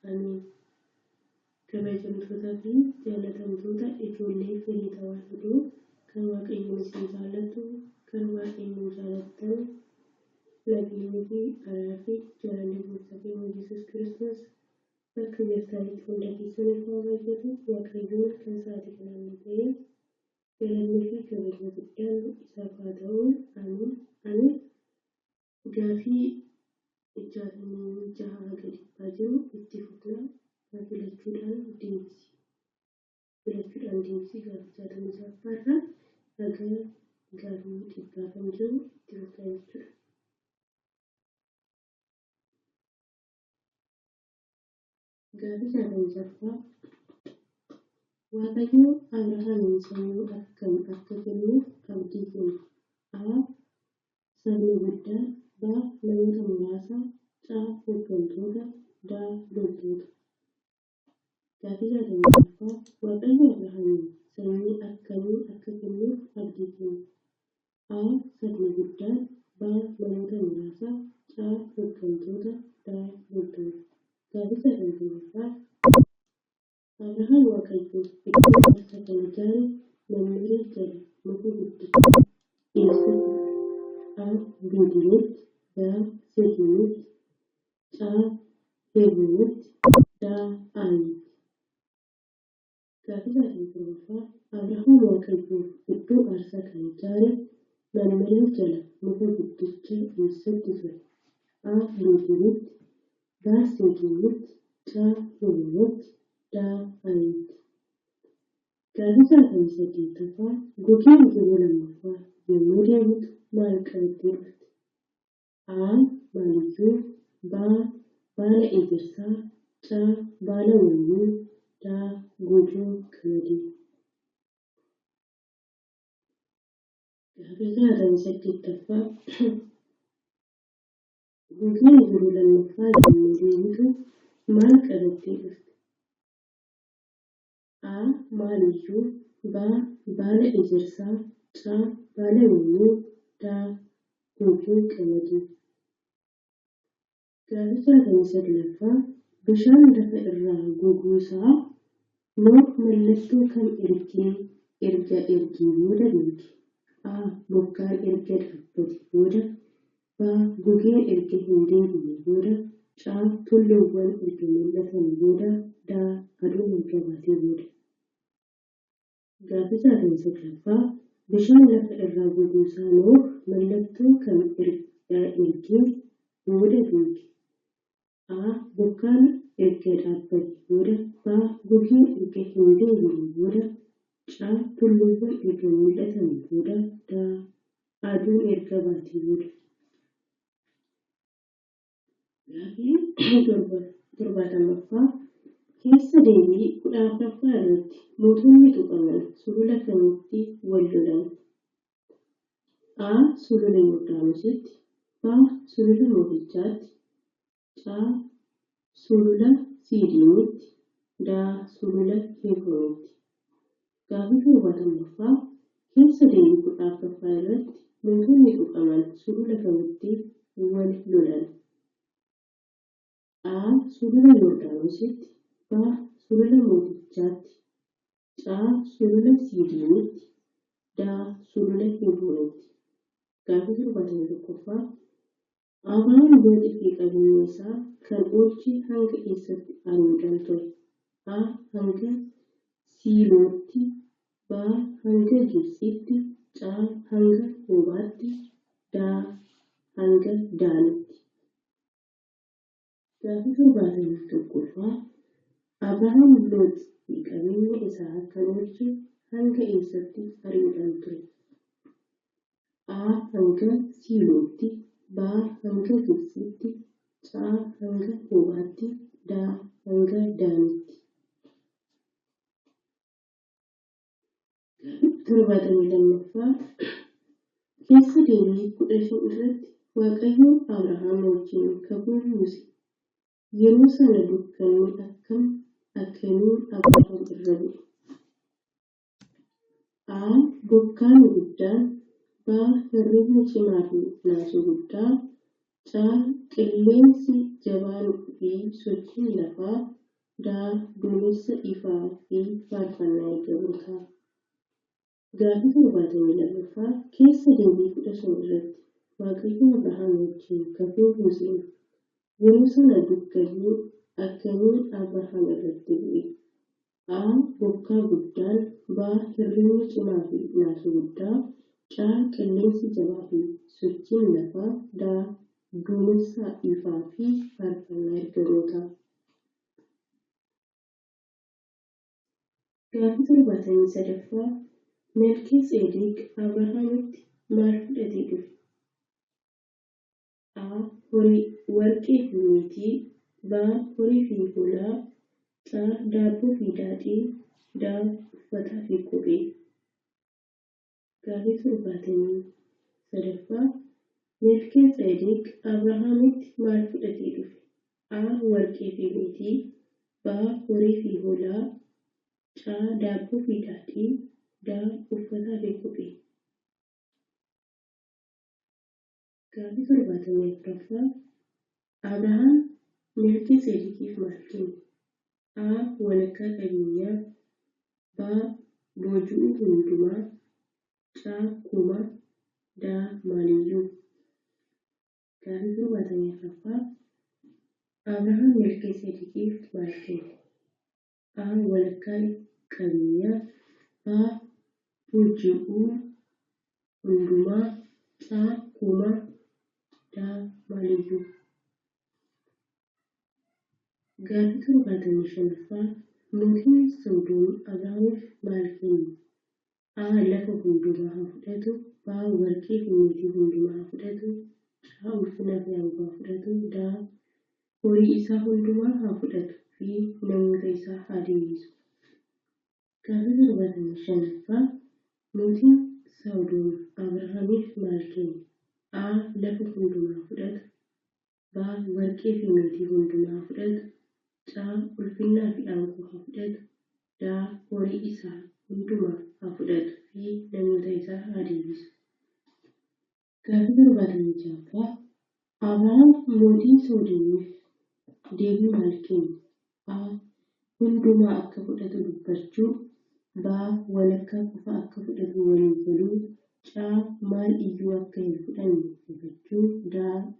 Amiin. Kabajamtootaa fi jaalatamtoota ijoollee firii tawaahidoo kan Waaqayyoon isin jaallatu, kan Waaqayyoon jaalattan, nageenyi fi araafi jaalalli Gooftaa keenya Yesuus Kiristoos bakka jirtanitti hunda keessaniif haa baay'atu. Waaqayyoon kan sa'aatii kanaan nu ta'e galannii fi kabajni guddaan isaaf haa ta'u. Amiin. Ani gaafii 66 gadi jiru itti fufnaa filachuudhaan deemsi gaafii 66 irraa haga gaafii 100 kan jiru itti fufnaa jechuudha. Gaafii 66 Waaqayyo Abrahaamiin sanyii akkam akka kennuuf abdii kenne. A. Sabni guddaa. B. Namoota muraasa. C. Hooggantoota. D. loltoota. Gaafii 66 Waaqayyo Abrahaamiin sanyii akkamii akka kennuuf abdii kenne. A. Sabni guddaa. B. Namoota muraasa. C. Hooggantoota. D. loltoota. Gaafii 66 Abrahaam Waaqayyo iddoo aarsaa kan ijaare Mamiree jala muka guddicha eessatti? A. Beetelitti. B. Seekemitti. C. Hebronitti. D. Aayitti. Gaafii 67 Abrahaam Waaqayyo iddoo aarsaa kan ijaare Mamiree jala muka guddicha eessatti ture? A. Beetelitti. B. Seekemitti. C. Hebronitti. D. Aayitti. Gaafii 68 Gugeen yeroo lammaffaa yommuu deebitu maal qabattee dhufte? A. Maaliyyuu. B. Baala ejersaa. C. Baala wayinii. D. Gujoo qamadii. Gaafii 68 Gugeen yeroo lammaffaa yommuu deebitu maal qabattee dhufte? A. Maaliyyuu. B. Baala ejersaa. C. Baala wayinii. D. Gujoo qamadii. Gaafii 69 Bishaan lafa irraa goguu isaa Noah mallattoo kam erga ergee booda beeke? A. Bokkaan erga dhaabbate booda. B. Gugeen erga hin deebine booda. C. Tulluuwwan erga mul'atan booda. D. Aduun erga baatee booda. Gaafii 69 Bishaan lafa irraa goguu isaa Noah mallattoo kam ergee booda beeke? A. Bokkaan erga dhaabbate booda. B. Gugeen erga hin deebine booda. C. Tulluuwwan erga mul'atan booda. D. Aduun erga baatee booda. Gaafii 70 Keessa deebii 14ffaa irratti mootonni tuqaman sulula kamitti wal lolan? A. Sulula Yordaanositti. B. Sulula Mootichaatti. C. Sulula Sidiimitti. D. Sulula Kebroonitti. Gaafii 70ffaa Keessa deebii 14ffaa irratti mootonni tuqaman sulula kamitti wal lolan? A. Sulula Yordaanositti. B. Sulula Mootichaatti. C. Sulula Sidiimitti. D. Sulula Kebroonitti. Gaafii 71ffaa Abrahaam booda fi qabeenya isaa kan oolche hanga eessatti ari'uudhaan ture? A. Hanga Siilootti. B. Hanga Gibxitti. C. Hanga Hobaatti. D. Hanga Daanitti. Gaafii 71ffaa Abrahaam Loox fi qabeenya isaa kan oolche hanga eessatti ari'uudhaan ture? A. Hanga Siilootti. B. Hanga Gibxitti. C. Hanga Hobaatti. D. Hanga Daanitti. 72ffaa Keessa deebii 15 irratti Waaqayyo Abrahaam wajjin kakuu buuse. Yeroo sana dukkanni akkamii Abrahaam irra bu'e? A. Bokkaan guddaan. B. Hirribni cimaa fi naasuu guddaa. C. Qilleensi jabaan fi sochiin lafaa daa duumessa ifaa fi faarfannaa eegaluuta. Gaaffii 72ffaa keessa deebii 15 irratti Waaqayyo Abrahaam wajjin kakuu seene. Yeroo sana dukkanni akkamiin Abrahaam irratti bu'e? A. Bokkaa guddaan, B. Hirribni cimaa fi naasuu guddaa, C. Qilleensi jabaa fi sochiin lafaa, D. Duumessa ifaa fi faarfannaa ergamoota. Gaaffii 73ffaa Melkiiseedeq Abrahaamitti maal fudhatee dhufe? A. Warqee fi meetii, B. Horii fi hoolaa, C. Daabboo fi daadhii, D. Uffataa fi kophee. Gaaffii 73ffaa Melkiiseedeq Abrahaamitti maal fudhatee dhufe? A. Warqee fi meetii, B. Horii fi hoolaa, C. Daabboo fi daadhii, D. Uffataa fi kophee. Gaaffii 74ffaa Abrahaam Melkiiseedeqiif maal kenne? A. Walakkaa qabeenyaa, B. Boojuu hundumaa, C. Kuma, D. maaliyyuu. Gaaffii 74ffaa Abrahaam Melkiiseedeqiif maal kenne? A. Walakkaa qabeenyaa, B. Boojuu hundumaa, C. Kuma, D. maaliyyuu. Gaaffii 75ffaa mootiin Sodoom Abrahaamiif maal kenne? A. Lafa hundumaa haa fudhatu, B. Warqee fi meetii hundumaa haa fudhatu, C. Ulfina fi aangoo haa fudhatu, D. Horii isaa hundumaa haa fudhatu fi namoota isaa haa deebisu. Gaaffii 75ffaa mootiin Sodoom Abrahaamiif maal kenne? A. Lafa hundumaa haa fudhatu, B. Warqee fi meetii hundumaa haa fudhatu, C. Ulfinaa fi aangoo haa fudhatu, D. Horii isaa hundumaa haa fudhatu fi namoota isaa haa deebisu. Gaaffii 76ffaa Abrahaam mootiin Sodoomiif deebii maal kenne? A. Hundumaa akka fudhatu dubbachuu, B. Walakkaa qofa akka fudhatu walii galuu, C. Maal iyyuu akka hin fudhanne dubbachuu, D.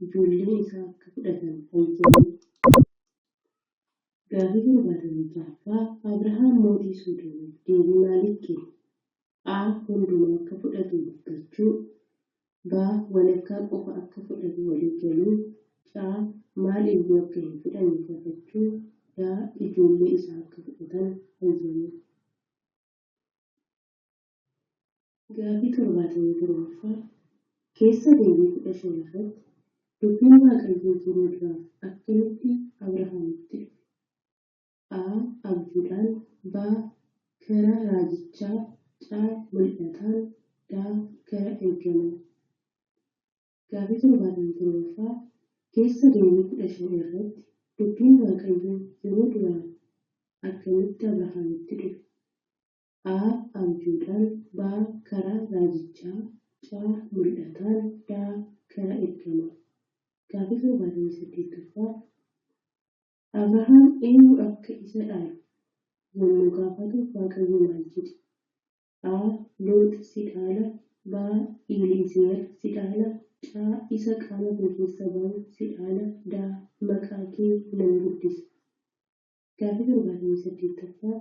Ijoollee isaa akka fudhatan ajajamu. Gaaffii 76ffaa Abrahaam mootii Sodoomiif deebii maaliif kenne? A. Hundumaa akka fudhatu dubbachuu, B. Walakkaa qofa akka fudhatu walii galuu, C. Maal iyyuu akka hin fudhanne dubbachuu, D. Ijoollee isaa akka fudhatan ajajamu. Gaaffii 77ffaa keessa deebii 15 irratti dubbiin Waaqayyoo yeroo duraaf akkamitti Abrahaamitti dhufe? A. Abjuudhaan, B. Karaa raajichaa, C. Mul'ataan, D. Karaa ergamaan. Gaaffii 77ffaa keessa deebii 15 irratti dubbiin Waaqayyoo yeroo duraaf akkamitti Abrahaamitti dhufe? A. Abjuudhaan, B. Karaa raajichaa, C. Mul'ataan, D. Karaa ergamaan. Gaaffii 78ffaa Abrahaam eenyu akka isa dhaalu yommuu gaafatu Waaqayyo maal jedhe? A. Loox si dhaala, B. Eliizeer si dhaala, C. Isa qaama kee keessa ba'u si dhaala, D. Maqaa kee nan guddisa. Gaaffii 78ffaa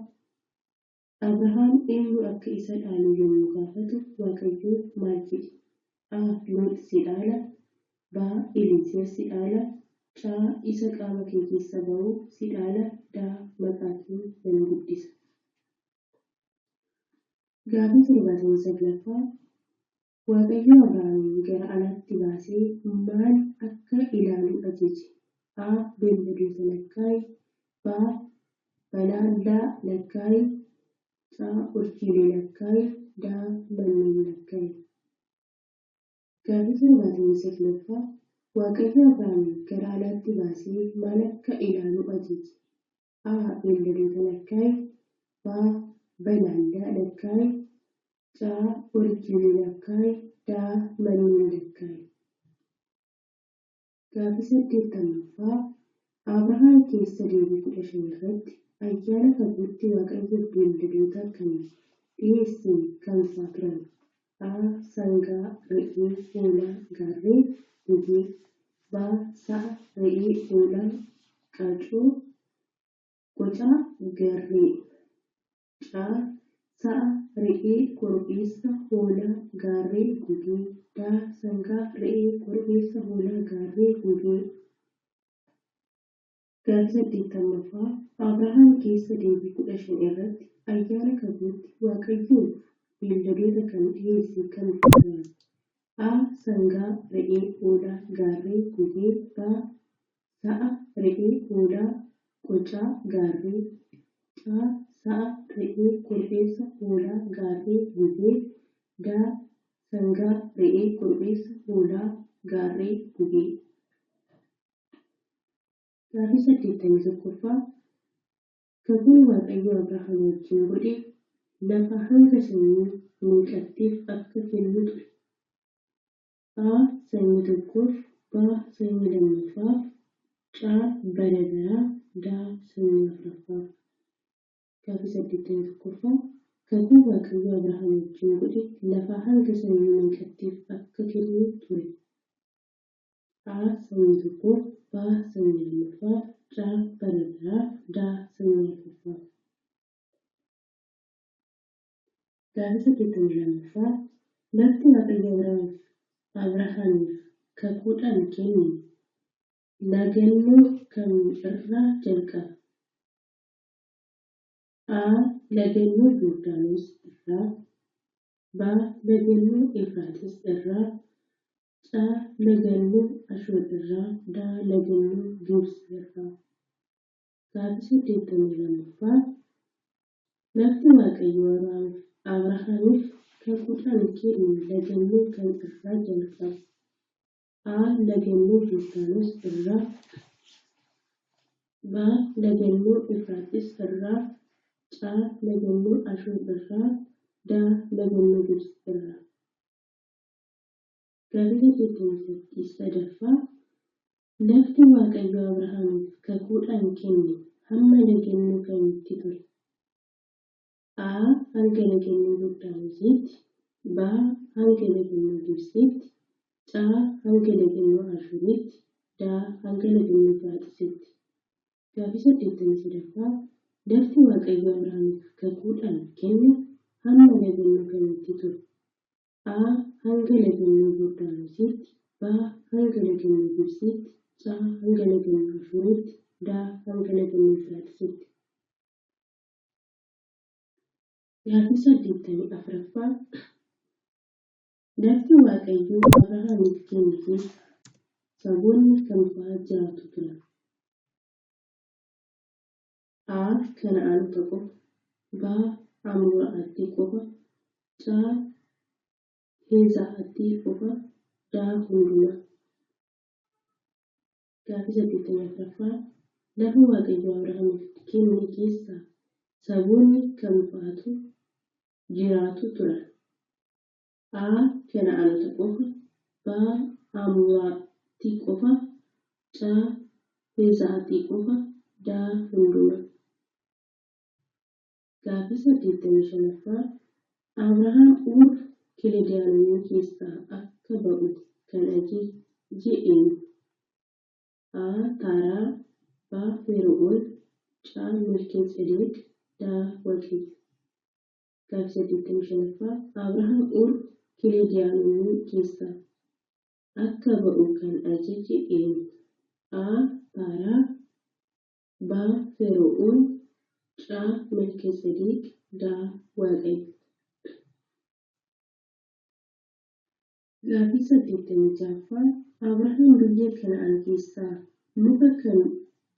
Abrahaam eenyu akka isa dhaalu yommuu gaafatu Waaqayyo maal jedhe? A. Loox si dhaala, B. Eliizeer si dhaala, C. Isa qaama kee keessa ba'u si dhaala, D. Maqaa kee nan guddisa. Gaaffii 79ffaa Waaqayyo Abrahaamin gara alaatti baasee maal akka ilaalu ajaje? A. Beeyladoota lakkaa'i, B. Balaallaa lakkaa'i, C. Urjiilee lakkaa'i, D. Manneen lakkaa'i. Gaaffii 79ffaa Waaqayyo Abrahaamin gara alaatti baasee maal akka ilaalu ajaje? A. Beeyladoota lakkaa'i, B. Balaallaa lakkaa'i, C. Urjiilee lakkaa'i, D. Manneen lakkaa'i. Gaaffii 80ffaa Abrahaam keessa deebii 15 irratti ayyaana kakuutti Waaqayyo beelladoota kan dhiyeesse kan fa'aa turan. A. Sangaa, re'ee, hoolaa, gaarreen, gugee. B. Sa'a, re'ee, hoolaa, qacoo, qocaa, gaarree. C. Sa'a, re'ee, korbeessa, hoolaa, gaarree, gugee. D. Sangaa, re'ee, korbeessa, hoolaa, gaarree, gugee. Gaaffii 80ffaa Abrahaam keessa deebii 15 irratti ayyaana kakuutti Waaqayyo beelladoota kan dhiyeesse kan turan. A. Sangaa, re'ee, hoolaa, gaarree, gugee. B. Sa'a, re'ee, hoolaa, qocaa, gaarree. C. Sa'a, re'ee, korbeessa, hoolaa, gaarree, gugee. D. Sangaa, re'ee, korbeessa, hoolaa, gaarree, gugee. Gaaffii 81ffaa kakuun Waaqayyo Abrahaam wajjin godhe lafa hanga sanyii meeqattiif akka kennu ture. A. Sanyii tokkoof. B. Sanyii lammaffaaf. C. Bara baraa. D. Sanyii afuraffaaf. Gaaffii 81ffaa kakuun Waaqayyo Abrahaam wajjin godhe lafa hanga sanyii meeqattiif akka kennu ture. A. Sanyii tokkoof. B. Sanyii lammaffaaf. C. Bara baraa. D. Sanyii afuraffaaf. Gaaffii 82ffaa lafti Waaqayyo Abrahaamiif kakuudhaan kenne lagannoo kam irraa jalqaba? A. Lagannoo Yordaanos irraa. B. Lagannoo Efraaxiis irraa. C. Lagannoo Ashoor irraa. D. Lagannoo Gibxi irraa. Gaaffii 82ffaa lafti Waaqayyo Abrahaamiif kakuudhaan kenne lagannoo kam irraa jalqaba? A. Lagannoo Yordaanos irraa. B. Lagannoo Efraaxiis irraa. C. Lagannoo Ashoor irraa. D. Lagannoo Gibxi irraa. Gaaffii 83ffaa lafti Waaqayyo Abrahaamiif kakuudhaan kenne hamma lagannoo kamiitti ture? A. Hanga lagannoo Yordaanosiitti. B. Hanga lagannoo Gibxiitti. C. Hanga lagannoo Ashooritti. D. Hanga lagannoo Efraaxiisitti. Gaaffii 83ffaa lafti Waaqayyo Abrahaamiif kakuudhaan kenne hamma lagannoo kamiitti ture? A. Hanga lagannoo Yordaanosiitti. B. Hanga lagannoo Gibxiitti. C. Hanga lagannoo Ashooritti. D. Hanga lagannoo Efraaxiisitti. Gaaffii 84ffaa lafti Waaqayyo Abrahaamiif kenne keessa saboonni kam fa'aa jiraatu turan? A. Kana'aanota qofa. B. Amooraatii qofa. C. Heezaatii qofa. D. Hundumaa. Gaaffii 84ffaa lafa Waaqayyo Abrahaamiif kenne keessa saboonni kam fa'aatu jiraatu turan? A. Kana'aanota qofa. B. Amooraatii qofa. C. Heezaatii qofa. D. Hundumaa. Gaaffii 85ffaa Abrahaam Uur Kilidaanonni keessaa akka ba'u kan ajaje eenyu? A. Taaraa. B. Fero'oon. C. Malkiiseedeq. D. Waaqayyo. Gaaffii 85ffaa Abrahaam Uur Kilidaanonni keessaa akka ba'u kan ajaje eenyu? A. Taaraa. B. Fero'oon. C. Malkiiseedeq. D. Waaqayyo. Gaaffii 86ffaa Abrahaam biyya Kana'aan keessaa muka kam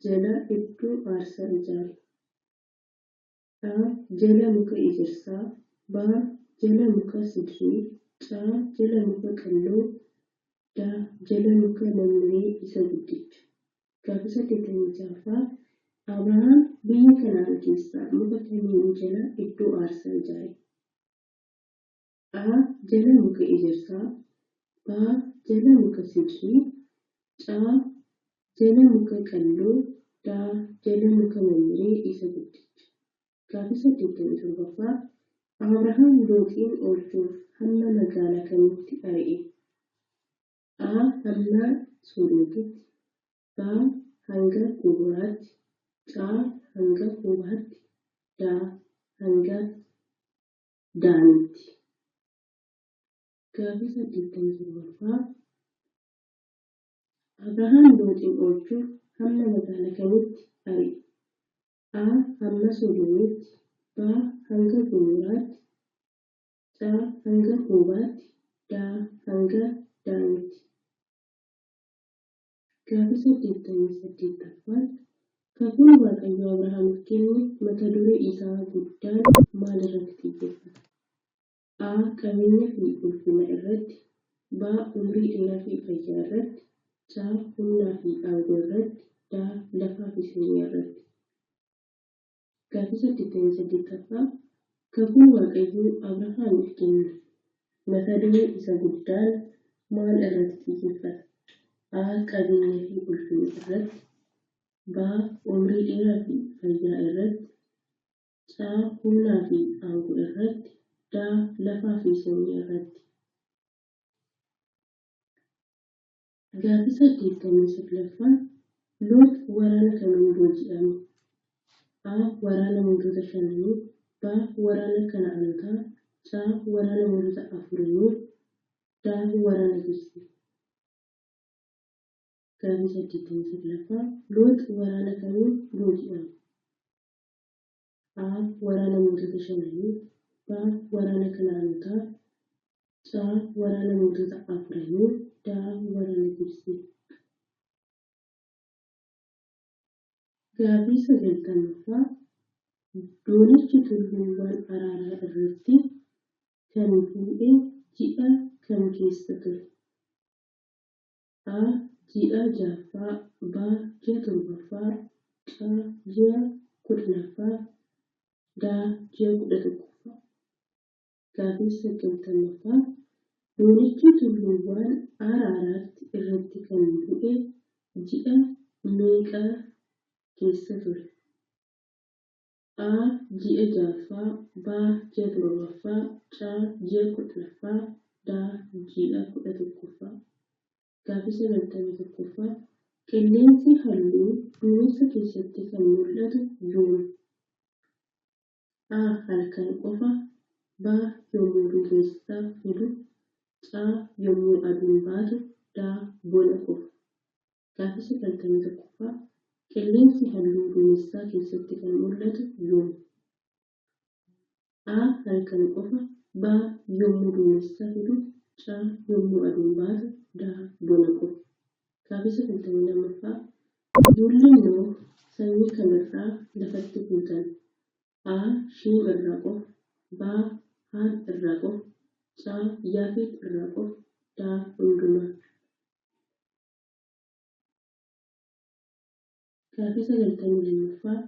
jala iddoo aarsaa ijaare? A. Jala muka ejersaa. B. Jala muka sidrii. C. Jala muka qalloo. D. Jala muka nammee isa guddicha. Gaaffii 86ffaa Abrahaam biyya Kana'aan keessaa muka kamiin jala iddoo aarsaa ijaare? A. Jala muka ejersaa. B. Jala muka sidrii. C. jala muka qalloo daa jala muka mammiree isa guddicha. Gaaffii 87ffaa Abrahaam Looxiin oolchuuf hamma magaalaa kamitti ari'e? A. Hamma Sodoomitti. B. Hanga Gomoraatti. C. Hanga Hobaatti. D. Hanga Daanitti. Gaaffii 87ffaa Abrahaam Looxiin oolchuuf hamma magaalaa kamitti ari'e? A. Hamma Sodoomitti. B. Hanga Gomoraatti. C. Hanga Hobaatti. D. Hanga Daanitti. Gaaffii 88ffaan kakuun Waaqayyo Abrahaamiif kenne mata duree isaa guddaan maal irratti xiyyeeffata? A. Qabeenya fi ulfina irratti. B. Umrii dheeraa fi fayyaa irratti. C. Humnaa fi aangoo irratti. D. Lafaa fi sanyii irratti. Gaaffii 88ffaa kakuun Waaqayyo Abrahaamiif kenne mata duree isa guddaan maal irratti xiyyeeffata? A. Qabeenya fi ulfina irratti. B. Umrii dheeraa fi fayyaa irratti. C. Humnaa fi aangoo irratti. D. Lafaa fi sanyii irratti. Gaaffii 89ffaan Loot waraana kamiin booji'ame? A. Waraana mootota 5. B. Waraana Kana'aanotaa. C. Waraana mootota 4. D. Waraana Gibxii. Gaaffii 89ffaa Loot waraana kamiin booji'ame? A. Waraana mootota 5. B. Waraana Kana'aanotaa. C. Waraana mootota 4. D. Waraana Gibxii. Gaaffii 90ffaa Doonichi tulluuwwan Araaraa irratti kan bu'e ji'a kam keessa ture? A. Ji'a 6ffaa. B. Ji'a 7ffaa. C. Ji'a 10ffaa. D. Ji'a 11ffaa. Gaaffii 90ffaa Doonichi tulluuwwan Araaraa irratti kan bu'e ji'a meeqa keessa ture? A. Ji'a 6ffaa. B. Ji'a 7ffaa. C. Ji'a 10ffaa. D. Ji'a 11ffaa. Gaaffii 91ffaa Qilleensi halluu duumessa keessatti kan mul'atu yoomi? A. Halkan qofa. B. Yommuu duumessa fidu. C. Yommuu aduun baatu. D. Bona qofa. Gaaffii 91ffaa Qilleensi halluu duumessaa keessatti kan mul'atu yoomi? A. Halkan qofa. B. Yommuu duumessa fidu. C. Yommuu aduun baatu. D. Bona qofa. Gaaffii 92ffaa Ijoolleen Noor sanyii kamirraa lafatti guutan? A. Sheem irraa qofa. B. Haam irraa qofa. C. Yaafet irraa qofa. D. Hundumaa. Gaaffii 92ffaa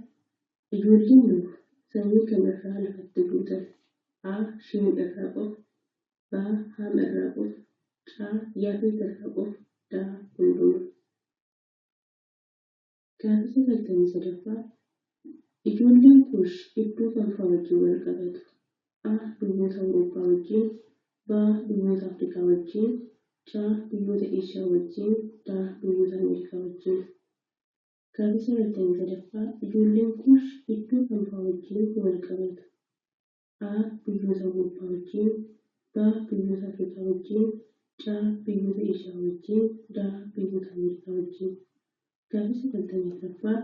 Ijoolleen Noor sanyii kamirraa lafatti guutan? A. Sheem irraa qofa. B. Haam irraa qofa. C. Yaafet irraa qofa. D. Hundumaa. Gaaffii 93ffaa Ijoolleen Kuush iddoo kam fa'aa wajjin wal qabatu? A. Biyyoota Awurooppaa wajjin. B. Biyyoota Afrikaa wajjin. C. Biyyoota Eeshiyaa wajjin. D. Biyyoota Ameerikaa wajjin. Gaaffii 93ffaa Ijoolleen Kuush iddoo kam fa'aa wajjin wal qabatu? A. Biyyoota Awurooppaa wajjin. B. Biyyoota Afrikaa wajjin. C. Biyyoota Eeshiyaa wajjin. D. Biyyoota Ameerikaa wajjin. Gaaffii 94ffaa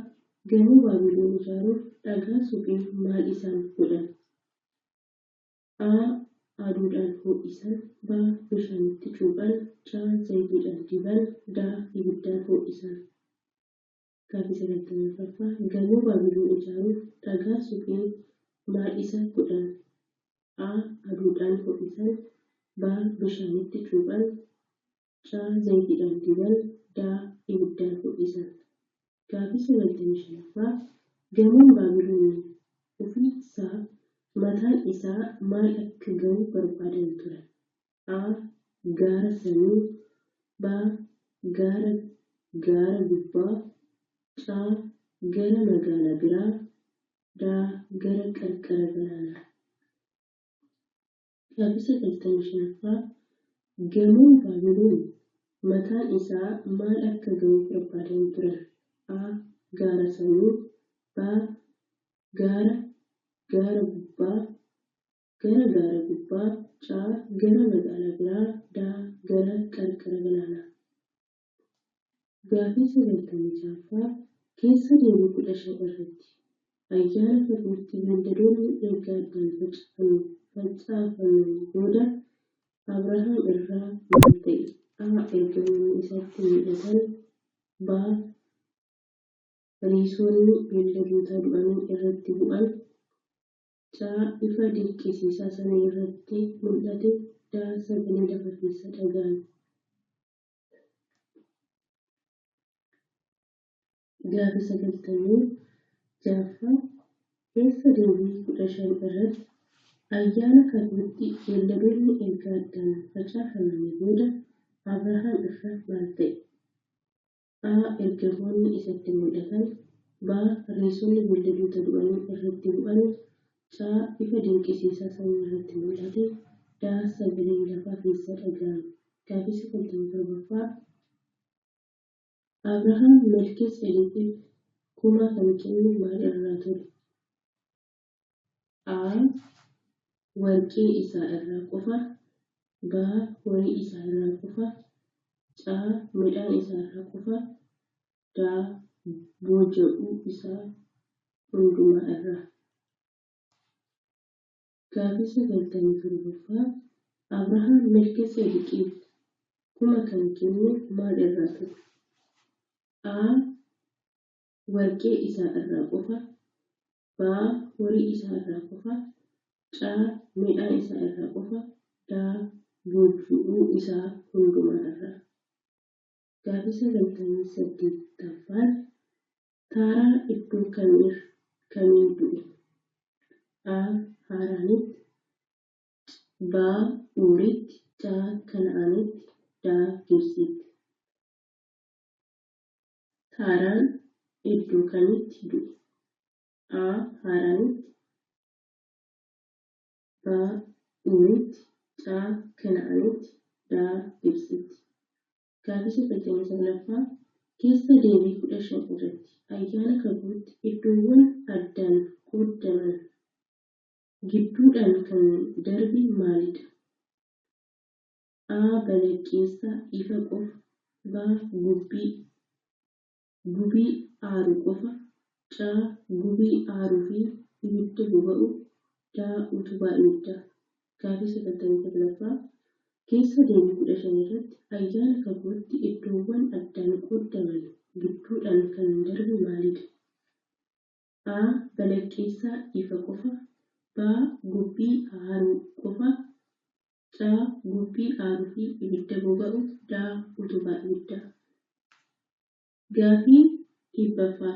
Gamoo Baabiloon ijaaruuf dhagaa suphee maal isaan godhan? A. Aduudhaan ho'isan. B. Bishaanitti cuuphan. C. Zayitiidhaan diban. D. Ibiddaan ho'isan. Gaaffii 95ffaa Gamoo Baabiloon ijaaruuf dhagaa suphee maal isaan godhan? A. Aduudhaan ho'isan. B. Bishaanitti cuuphan. C. Zayitiidhaan diban. D. Ibiddaan ho'isan. Gaaffii 95ffaa Gamoon Baabiloon ofii isaa mataan isaa maal akka ga'u barbaadan turan? A. Gaara samii. B. Gaara gaara gubbaa caa gara magaalaa biraa daa gara qarqara galaanaa. Gaafisa 45ffaa gamoon Baabiloon mataan isaa maal akka ga'uuf barbaadan turan? A. Gaara samii. B. Gaara gubbaa. Gaara gubbaa. C. Gara magaalaa biraa. D. Gara qarqara galaanaa. Gaafisa 46ffaa keessa deebii 15 irratti ayyaana Faguutti beeyladoonni erga addaan facaafamanii booda Abrahaam irraa maal ta'e? A. Ergamoonni isatti mul'atan. B. Riisonni beeyladoota du'anii irratti bu'an. C. Ifa dinqisiisaa samii irratti mul'ate. D. Sagalee lafa keessa dhaga'an. Gaafisa 46ffaa keessa deebii 15 irratti ayyaana Faguutti beeyladoonni erga addaan facaafamanii booda Abrahaam irraa maal ta'e? A. Ergamoonni isatti mul'atan. B. Riisonni beeyladoota du'anii irratti bu'an. C. Ifa dinqisiisaa samii irratti mul'ate. D. Sagalee lafa keessa dhaga'an. Gaafisa 47ffaa Abrahaam Malkiiseedeqiif kumaa kan kennu maal irraa ture? A. Warqee isaa irraa qofa. B. Horii isaa irraa qofa. C. Midhaan isaa irraa qofa. D. Booja'uu isaa hundumaa irraa. Gaafisa 47ffaa Abrahaam Malkiiseedeqiif kumaa kan kennu maal irraa ture? A. Warqee isaa irraa qofa. B. Horii isaa irraa qofa. C. Midhaan isaa irraa qofa. D. Booja'uu isaa hundumaa irraa. Gaafisa 48ffaan Taaraa iddoo kamiin du'e? A. Haaraanitti. B. Uuritti. C. Kana'aanitti. D. Gibxitti. Taaraan iddoo kamitti du'e? A. Haaraanitti. B. Uuritti. C. Kana'aanitti. D. Gibxitti. Gaafisa 49ffaa keessa deebii 15 irratti ayyaana Faguutti iddoowwan addaan qoodaman gidduudhaan kan darbe maalidha? A. Balaqqeessa ifa qofa. B. Gubii aaruu qofa. C. Gubii aaruu fi ibidda boba'u. D. Utubaa ibiddaa. Gaafisa 49ffaa keessa deebii 15 irratti ayyaana Faguutti iddoowwan addaan qoodaman gidduudhaan kan darbe maalidha? A. Balaqqeessa ifa qofa. B. Gubii aaruu qofa. C. Gubii aaruu fi ibidda boba'u. D. Utubaa ibiddaa. Gaafii 100ffaa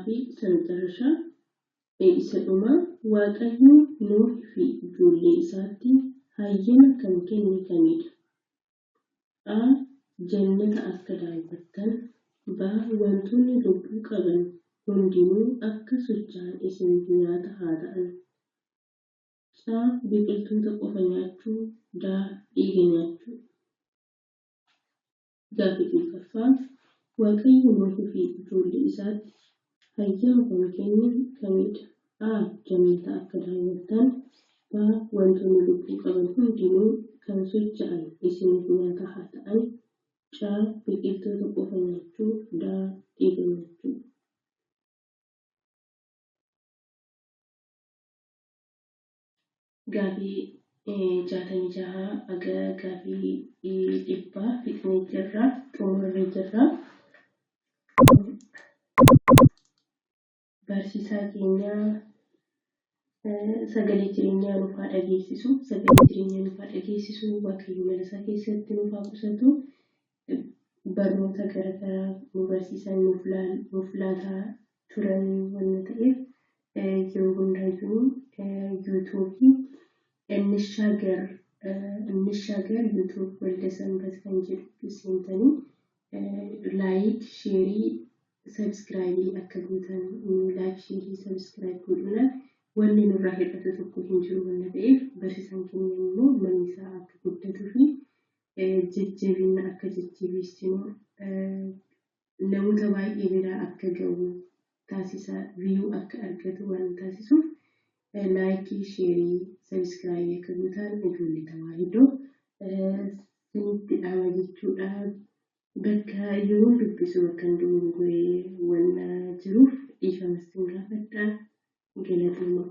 isa dhumaa Waaqayyo Nohii fi ijoollee isaatti hayyama kan kenne kamidha? A. Jannata akka daawwattan. B. Wantoonni lubbuu qaban hundinuu akka socho'an isin nyaata haa ta'an. C. Biqiltoota qofa nyaachuu. D. Dhiiga nyaachuu. Gaafii 100ffaa Waaqayyo Nohii fi ijoollee isaatti hayyama kan kenne kamidha? A. Jannata akka daawwattan. B. Wantoonni lubbuu qaban hundinuu kan socho'an isin nyaata haa ta'an. C. Biqiltoota qofa nyaachuu. D. Dhiiga nyaachuu. Gaafii 66 aga gaafii 100 fixnee jirra. Xumurree jirra. Barsiisaa keenya sagalee jireenyaa nuuf haa dhageessisu. Sagalee jireenyaa nuuf haa dhageessisu. Waaqayyo mana isaa keessatti nuuf haa qusatu. Barnoota garaagaraa nu barsiisan nuuf laataa turan waan ta'eef yeroo hundayyuu yuutuubii Innishagar yuutuub walda sanbat kan jedhu seentanii like, share, subscribe akka gootan like, share, subscribe godhuudhaan wanni nurraa hir'atu tokko hin jiru waan ta'eef barsiisaan keenya immoo manni isaa akka guddatuu fi jajjabina akka jajjabeessinu namoota baay'ee biraa akka ga'u taasisa view akka argatu waan taasisuuf like, share, subscribe akka gootan ijoollee tawaahidoo sinitti dhaama jechuudha. Bakka yeroo dubbisu bakka dunguree waan jiruuf dhiifama sin gaafadha. Galatoomaa.